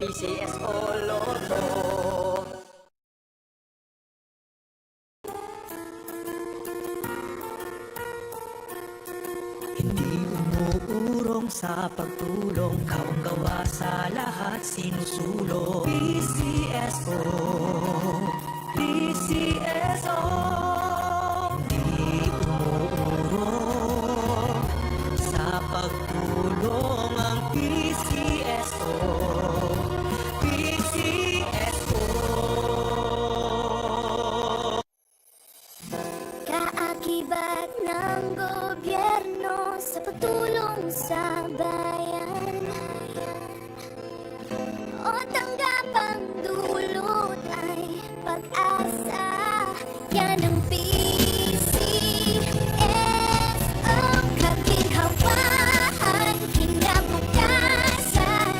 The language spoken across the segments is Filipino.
PCSO Lotto. Hindi umuurong sa pagtulong, kawang gawa sa lahat sinusulong. PCSO, PCSO. Hindi umuurong sa pagtulong ang PCSO, PCSO. Kaakibat ng gobyerno sa pagtulong sa bayan, o tanggapang dulot ay pag-asa. Yan ang PCSO, kaginhawaan, kinabukasan.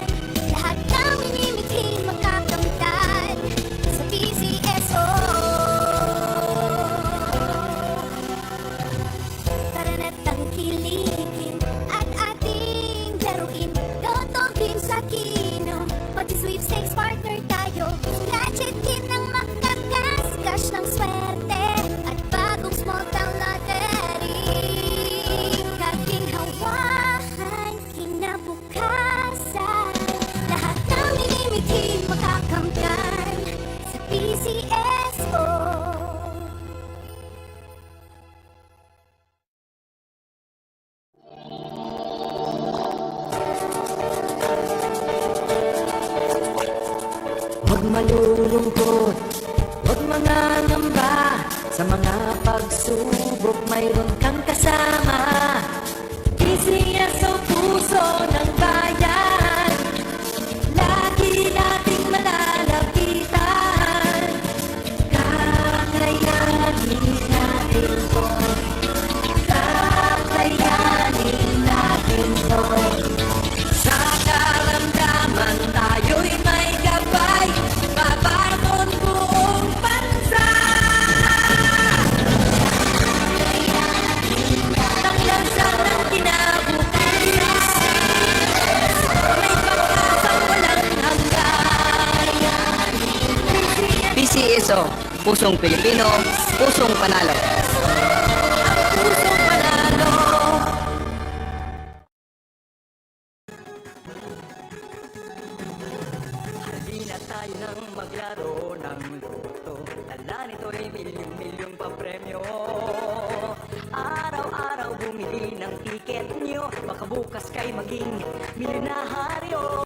Lahat ng minimiting makakamtan sa PCSO. Tara na't tangkilikin at ating laruin. Lotto game sa kino, pati sweepstakes partner tayo. Gadget din ang makakas, cash ng swerte at bagong small town lottery. Kaginhawahan, kinabukasan. Lahat ng minimiting makakamtan sa PCSO. Huwag malulungkot, huwag mangangamba. Sa mga pagsubok mayroon kang kasama. PCSO, puso ng bayan, lagi nating malalapitan. Kakayanin natin to, kakayanin natin to. Sa karamdaman tayo'y may gabay, babangon buong bansa. Tanglasan ng kinabukasan, may pag-asang walang hanggan. PCSO, pusong Pilipino, pusong panalo. Pusong panalo. Halina tayo nang maglaro ng loto. Dala nito'y milyong-milyong papremyo. Araw-araw bumili ng tiket nyo, baka bukas kay maging milyonaryo.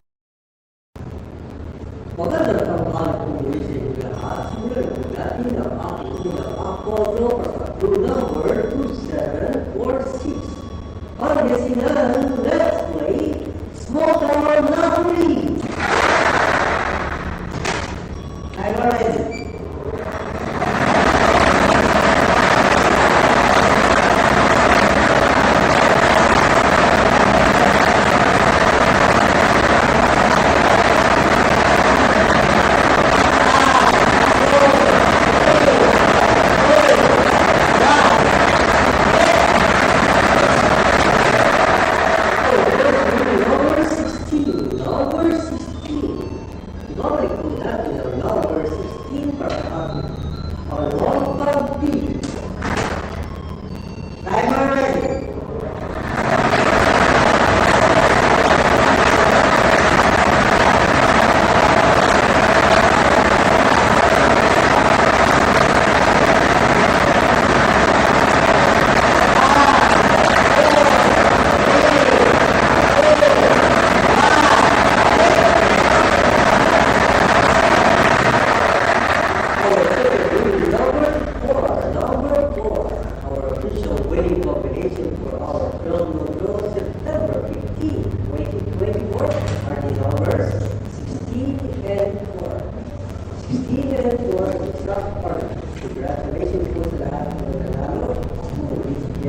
Magandang tanghali po muli sa inyo lahat. Simulan po natin ang ating unang ako sa clue number 2746. Pagkasinan, let's play Small Tower Lottery! Timer ready. Number 16. Ibabalik po natin ang number 16 para ang long pag-pili. Timer ready. Our official winning combination for our film logo September 15, 2024 are the numbers 16 and 4. 16 and 4 is not part